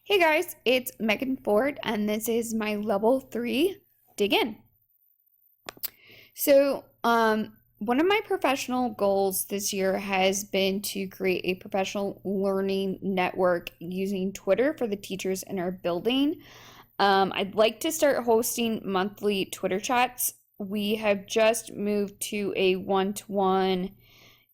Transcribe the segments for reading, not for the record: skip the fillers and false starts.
Hey guys, it's Megan Ford, and this is my level 3 dig in. One of my professional goals this year has been to create a professional learning network using Twitter for the teachers in our building. I'd like to start hosting monthly Twitter chats. We have just moved to a one-to-one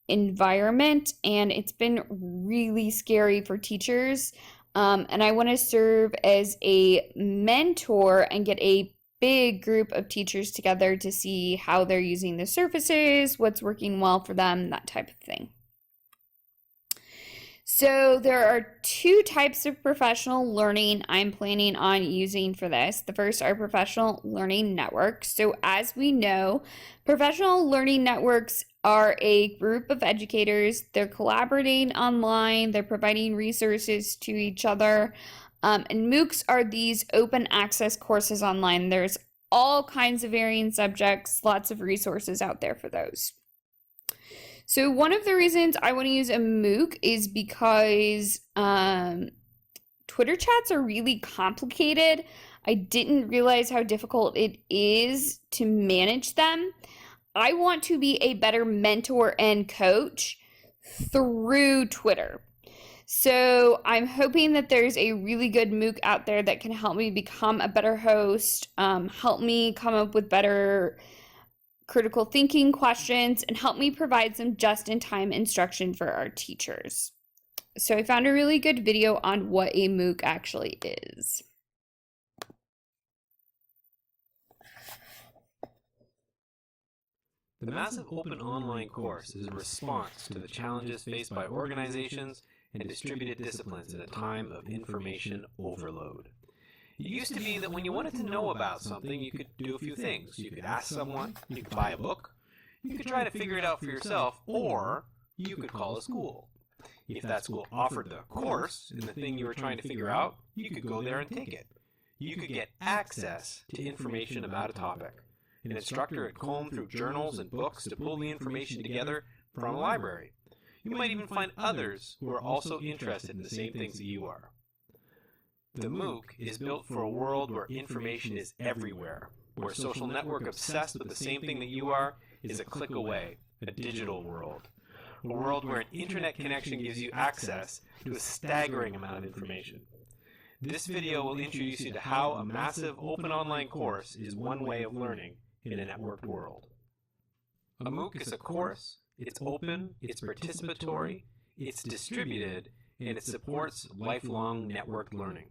environment, and it's been really scary for teachers. And I want to serve as a mentor and get a big group of teachers together to see how they're using the services, what's working well for them, that type of thing. So there are two types of professional learning I'm planning on using for this. The first are professional learning networks. So as we know, professional learning networks are a group of educators. They're collaborating online, they're providing resources to each other. And MOOCs are these open access courses online. There's all kinds of varying subjects, lots of resources out there for those. So one of the reasons I want to use a MOOC is because Twitter chats are really complicated. I didn't realize how difficult it is to manage them. I want to be a better mentor and coach through Twitter. So I'm hoping that there's a really good MOOC out there that can help me become a better host, help me come up with better critical thinking questions, and help me provide some just-in-time instruction for our teachers. So I found a really good video on what a MOOC actually is. The massive open online course is a response to the challenges faced by organizations and distributed disciplines in a time of information overload. It used to be that when you wanted to know about something, you could do a few things. You could ask someone, you could buy a book, you could try to figure it out for yourself, or you could call a school. If that school offered the course in the thing you were trying to figure out, you could go there and take it. You could get access to information about a topic. An instructor had combed through journals and books to pull the information together from a library. You might even find others who are also interested in the same things that you are. The MOOC is built for a world where information is everywhere, where a social network obsessed with the same thing that you are is a click away, a digital world. A world where an internet connection gives you access to a staggering amount of information. This video will introduce you to how a massive open online course is one way of learning in a networked world. A MOOC is a course, it's open, it's participatory, it's distributed, and it supports lifelong networked learning.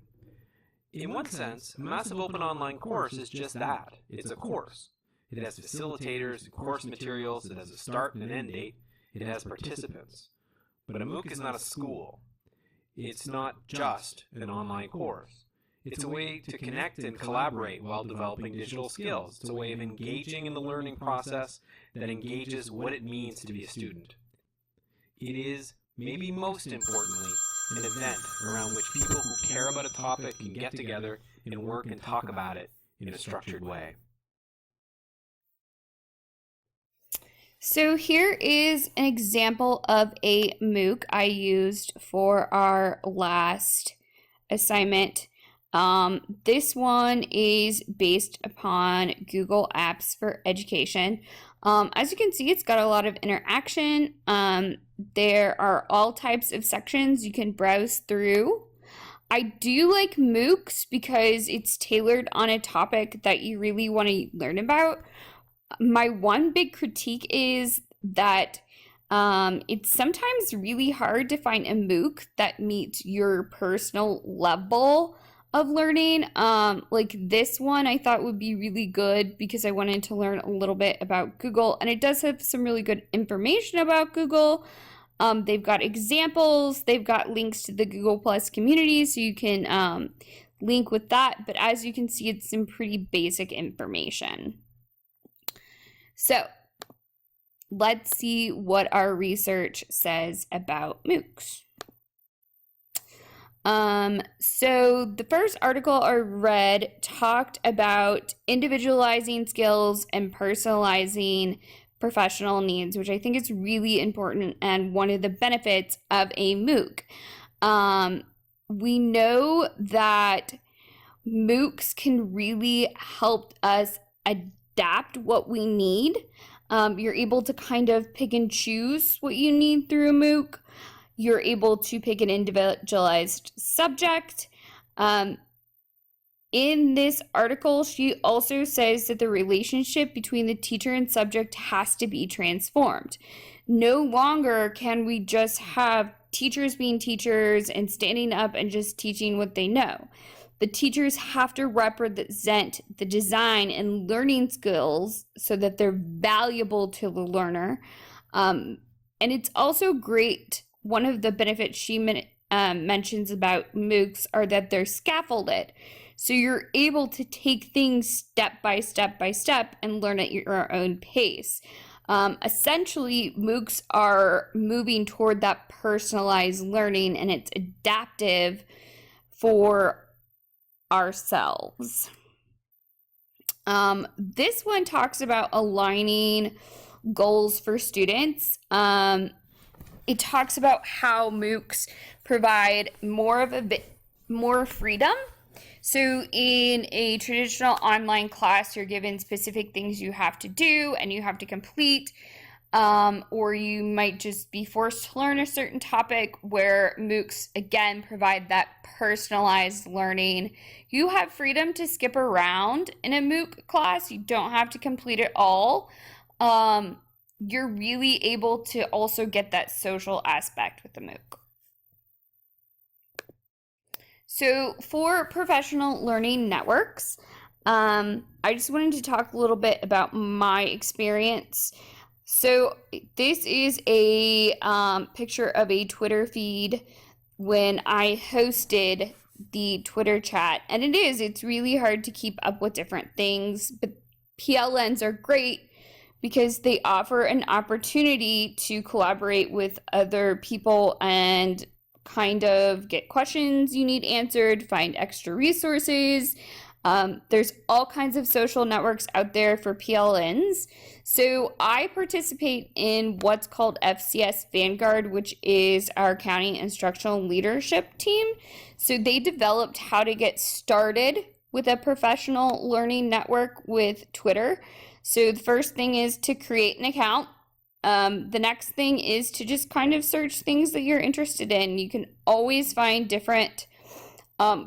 In one sense, a massive open online course is just that. It's a course. It has facilitators and course materials, it has a start and an end date, it has participants. But a MOOC is not a school. It's not just an online course. It's a way to connect and collaborate while developing digital skills. It's a way of engaging in the learning process that engages what it means to be a student. It is, maybe most importantly, an event around which people who care about a topic can get together and work and talk about it in a structured way. So here is an example of a MOOC I used for our last assignment. This one is based upon Google Apps for Education. As you can see, it's got a lot of interaction. There are all types of sections you can browse through. I do like MOOCs because it's tailored on a topic that you really want to learn about. My one big critique is that it's sometimes really hard to find a MOOC that meets your personal level of learning. Like this one I thought would be really good because I wanted to learn a little bit about Google, and it does have some really good information about Google. They've got examples, they've got links to the Google Plus community, so you can link with that, but as you can see, it's some pretty basic information. So let's see what our research says about MOOCs. So the first article I read talked about individualizing skills and personalizing professional needs, which I think is really important and one of the benefits of a MOOC. we know that MOOCs can really help us adapt what we need. You're able to kind of pick and choose what you need through a MOOC. You're able to pick an individualized subject. In this article, she also says that the relationship between the teacher and subject has to be transformed. No longer can we just have teachers being teachers and standing up and just teaching what they know. The teachers have to represent the design and learning skills so that they're valuable to the learner. And it's also great. One of the benefits she mentions about MOOCs are that they're scaffolded. So you're able to take things step by step and learn at your own pace. Essentially, MOOCs are moving toward that personalized learning, and it's adaptive for ourselves. This one talks about aligning goals for students. It talks about how MOOCs provide more freedom. So in a traditional online class, you're given specific things you have to do and you have to complete, or you might just be forced to learn a certain topic, where MOOCs, again, provide that personalized learning. You have freedom to skip around in a MOOC class. You don't have to complete it all. You're really able to also get that social aspect with the MOOC. So for professional learning networks, I just wanted to talk a little bit about my experience. So this is a picture of a Twitter feed when I hosted the Twitter chat. And it's really hard to keep up with different things, but PLNs are great because they offer an opportunity to collaborate with other people and kind of get questions you need answered, find extra resources. There's all kinds of social networks out there for PLNs. So I participate in what's called FCS Vanguard, which is our county instructional leadership team. So they developed how to get started with a professional learning network with Twitter. So the first thing is to create an account. The next thing is to just kind of search things that you're interested in. You can always find different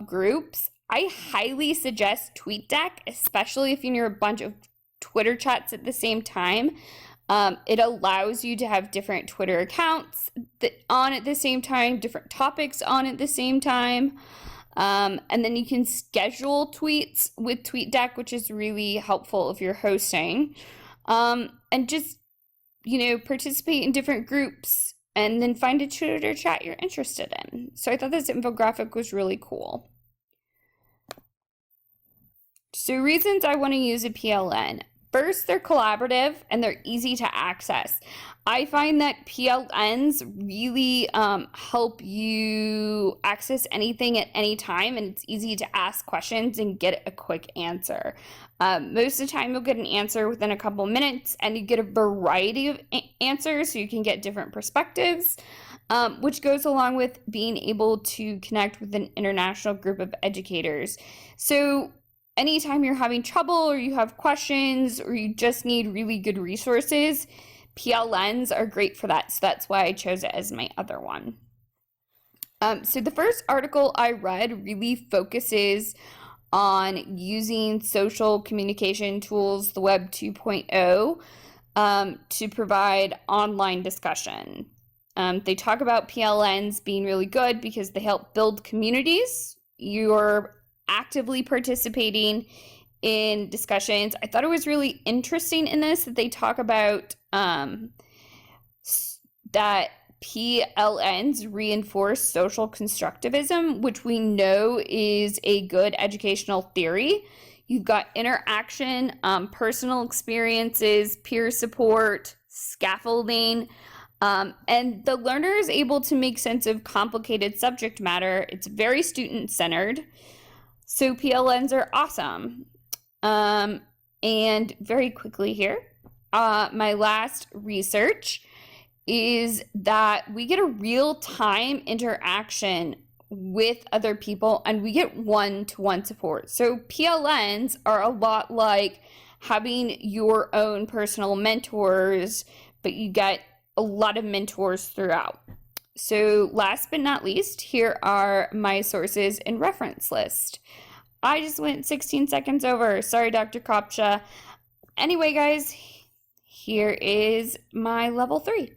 groups. I highly suggest TweetDeck, especially if you're in a bunch of Twitter chats at the same time. It allows you to have different Twitter accounts on at the same time, different topics on at the same time. And then you can schedule tweets with TweetDeck, which is really helpful if you're hosting. And just participate in different groups and then find a Twitter chat you're interested in. So I thought this infographic was really cool. So reasons I want to use a PLN. First, they're collaborative and they're easy to access. I find that PLNs really help you access anything at any time, and it's easy to ask questions and get a quick answer. Most of the time, you'll get an answer within a couple minutes, and you get a variety of answers, so you can get different perspectives, which goes along with being able to connect with an international group of educators. So anytime you're having trouble or you have questions or you just need really good resources, PLNs are great for that. So that's why I chose it as my other one. So the first article I read really focuses on using social communication tools, the Web 2.0, to provide online discussion. They talk about PLNs being really good because they help build communities. You're actively participating in discussions. I thought it was really interesting in this that they talk about that PLNs reinforce social constructivism, which we know is a good educational theory. You've got interaction, personal experiences, peer support, scaffolding, and the learner is able to make sense of complicated subject matter. It's very student-centered. So PLNs are awesome. And very quickly here, my last research is that we get a real-time interaction with other people, and we get one-to-one support. So PLNs are a lot like having your own personal mentors, but you get a lot of mentors throughout. So last but not least, here are my sources and reference list. I just went 16 seconds over. Sorry, Dr. Kopcha. Anyway, guys, here is my level 3.